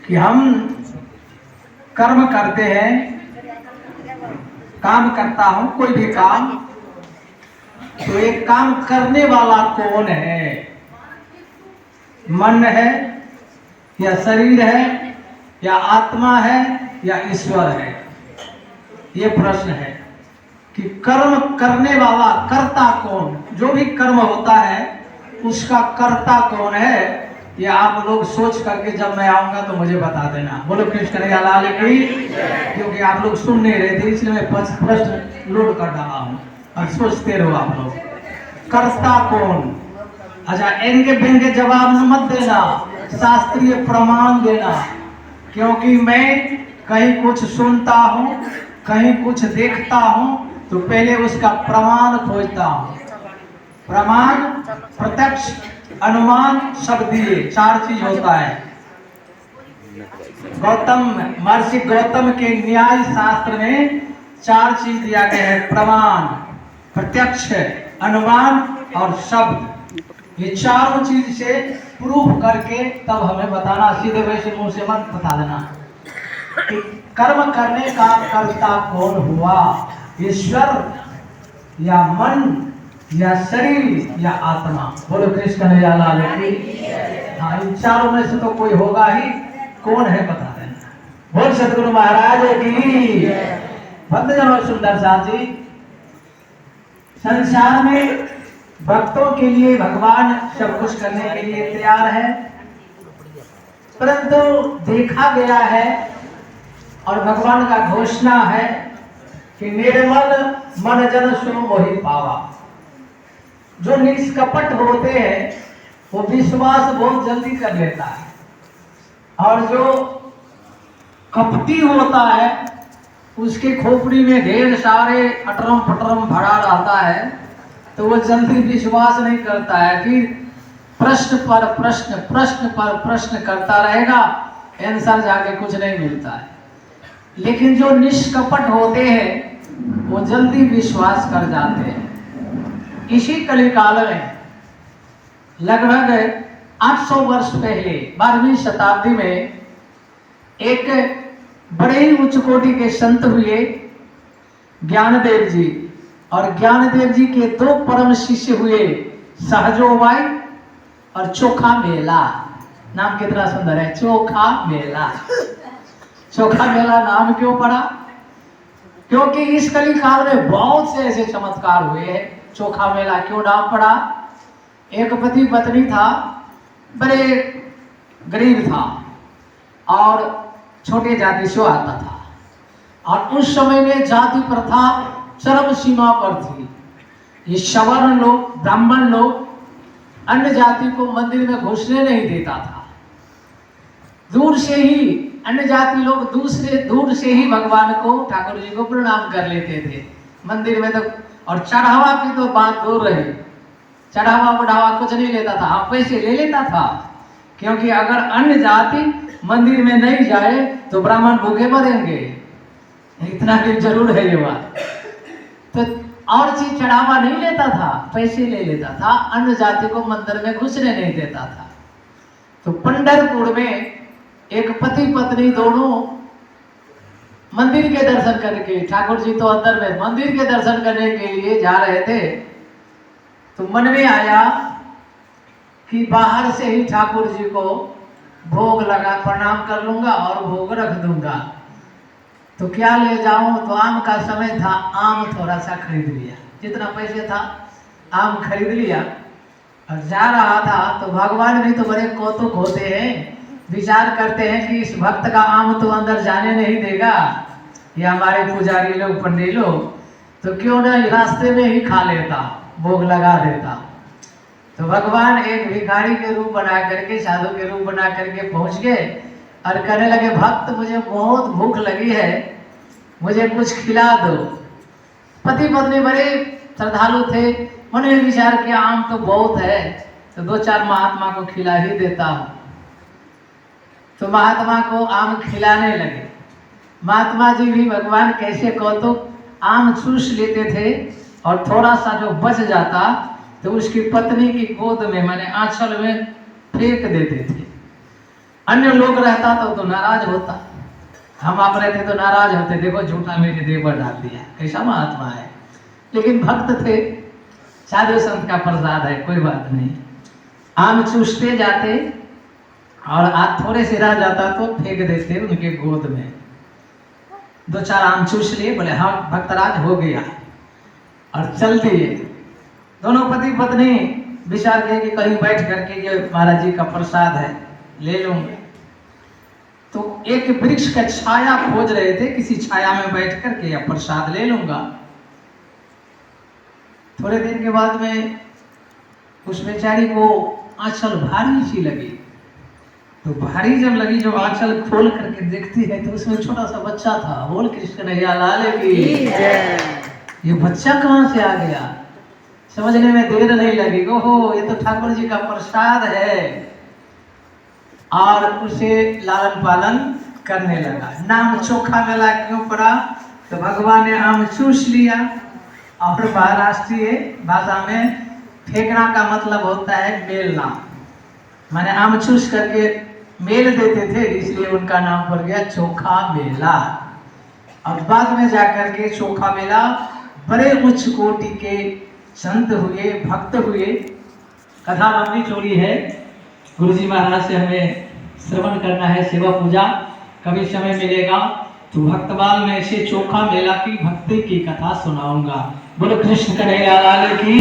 कि हम कर्म करते हैं, काम करता हूं कोई भी काम, तो ये काम करने वाला कौन है? मन है या शरीर है या आत्मा है या ईश्वर है? ये प्रश्न है कि कर्म करने वाला कर्ता कौन? जो भी कर्म होता है उसका कर्ता कौन है? ये आप लोग सोच करके जब मैं आऊंगा तो मुझे बता देना। बोलो कृष्ण कन्हैया लाल की। क्योंकि आप लोग सुन नहीं रहे थे इसलिए मैं प्रश्न लोड कर डाला हूं और सोचते रहो आप लोग। कर्ता कौन? अच्छा, एंगे बेंगे जवाब मत देना, शास्त्रीय प्रमाण देना। क्योंकि मैं कहीं कुछ सुनता हूं, कहीं कुछ देखता हूं, तो पहले उसका प्रमाण खोजता हूं। प्रमाण, प्रत्यक्ष, अनुमान, शब्दीय, 4 चीज होता है। महर्षि गौतम के न्याय शास्त्र में 4 चीज दिया गया है: प्रमाण, प्रत्यक्ष, अनुमान और शब्द। ये चारों चीज से प्रूफ करके तब हमें बताना, सीधे वैसे मुंह से मत बता देना कि कर्म करने का कर्ता कौन हुआ, ईश्वर या मन या शरीर या आत्मा। बोलो कृष्ण कन्हैया लाल की। हाँ, इन चारों में से तो कोई होगा ही, कौन है बता देना। बोल सतगुरु महाराज की। भक्तजनों, सुंदर साथ जी, संसार में भक्तों के लिए भगवान सब कुछ करने के लिए तैयार है, परंतु देखा गया है और भगवान का घोषणा है कि निर्मल मन जन सुनो मोहि पावा। जो निष्कपट होते हैं वो विश्वास बहुत जल्दी कर लेता है, और जो कपटी होता है उसके खोपड़ी में ढेर सारे अटरम पटरम भरा रहता है, तो वो जल्दी विश्वास नहीं करता है। फिर प्रश्न पर प्रश्न, प्रश्न पर प्रश्न करता रहेगा, आंसर जाके कुछ नहीं मिलता है। लेकिन जो निष्कपट होते हैं वो जल्दी विश्वास कर जाते हैं। इसी कलिकाल में लगभग 800 वर्ष पहले 12वीं शताब्दी में एक बड़े ही उच्च कोटि के संत हुए ज्ञानदेव जी, और ज्ञानदेव जी के 2 परम शिष्य हुए, सहजोबाई और चोखा मेला। नाम कितना सुंदर है, चोखा मेला। चोखा मेला नाम क्यों पड़ा? क्योंकि इस कलिकाल में बहुत से ऐसे चमत्कार हुए हैं। चोखा मेला क्यों नाम पड़ा? एक पति पत्नी था, बड़े गरीब था और छोटे जाति से आता था, और उस समय में जाति प्रथा चरम सीमा पर थी। ये सवर्ण लोग, ब्राह्मण लोग अन्य जाति को मंदिर में घुसने नहीं देता था। दूर से ही अन्य जाति लोग दूर से ही भगवान को, ठाकुर जी को प्रणाम कर लेते थे मंदिर में। तो और चढ़ावा की तो बात दूर रही, चढ़ावा बढ़ावा कुछ नहीं लेता था। हाँ, पैसे ले लेता था, क्योंकि अगर अन्य जाति मंदिर में नहीं जाए तो ब्राह्मण भूखे मरेंगे, इतना भी जरूर है ये बात। तो और चीज चढ़ावा नहीं लेता था, पैसे ले लेता था, अन्य जाति को मंदिर में घुसने नहीं देता था। तो पंढरपुर में एक पति पत्नी दोनों मंदिर के दर्शन करके, ठाकुर जी तो अंदर में, मंदिर के दर्शन करने के लिए जा रहे थे, तो मन में आया कि बाहर से ही ठाकुर जी को भोग लगा, प्रणाम कर लूंगा और भोग रख दूंगा। तो क्या ले जाऊं? तो आम का समय था, आम थोड़ा सा खरीद लिया, जितना पैसे था आम खरीद लिया और जा रहा था। तो भगवान भी तो बड़े कौतुक होते हैं, विचार करते हैं कि इस भक्त का आम तो अंदर जाने नहीं देगा, ये हमारे पुजारी लोग, पंडित लोग, तो क्यों ना रास्ते में ही खा लेता, भोग लगा देता। तो भगवान एक भिखारी के रूप बना करके, साधु के रूप बना करके पहुंच गए और कहने लगे, भक्त मुझे बहुत भूख लगी है, मुझे कुछ खिला दो। पति पत्नी बड़े श्रद्धालु थे, उन्होंने विचार किया आम तो बहुत है, तो 2-4 महात्मा को खिला ही देता हूँ। तो महात्मा को आम खिलाने लगे। महात्मा जी भी भगवान कैसे कौतुक, आम चूस लेते थे और थोड़ा सा जो बच जाता तो उसकी पत्नी की गोद में, माने आंचल में फेंक देते थे। अन्य लोग रहता तो नाराज होता, हम आप रहते तो नाराज होते, देखो झूठा मेरे देह पर डाल दिया, कैसा महात्मा है। लेकिन भक्त थे, साधु संत का प्रसाद है, कोई बात नहीं। आम चूसते जाते और आज थोड़े से रह जाता तो फेंक देते उनके गोद में। 2-4 आम चूस लिए, बोले हाँ भक्तराज हो गया, और चल दिए। दोनों पति पत्नी विचार किए कि कहीं बैठ करके ये महाराज जी का प्रसाद है ले लूंगे। तो एक वृक्ष का छाया खोज रहे थे, किसी छाया में बैठ करके या प्रसाद ले लूंगा। थोड़े दिन के बाद में उस बेचारी को आंचल भारी सी लगी। तो भारी जब लगी, जो आंचल खोल करके देखती है तो उसमें छोटा सा बच्चा था। बोल कृष्ण कन्हैया लाल की, ये बच्चा कहाँ से आ गया, समझने में देर नहीं लगी। ओहो, ये तो ठाकुर जी का प्रसाद है, और उसे लालन पालन करने लगा। नाम चोखा मेला क्यों पड़ा, तो भगवान ने आम चूस लिया। और महाराष्ट्रीय भाषा में फेंकना का मतलब होता है मेलना, माने आम चूस करके मेल देते थे, इसलिए उनका नाम पड़ गया चोखा मेला। और बाद में जाकर के चोखा मेला बड़े उच्च कोटि के संत हुए, भक्त हुए। कथा लंबी चौड़ी है, गुरुजी महाराज से हमें श्रवण करना है, सेवा पूजा। कभी समय मिलेगा तो भक्तवाल में से चोखा मेला की भक्ति की कथा सुनाऊंगा। बोलो कृष्ण कन्हैया लाल की।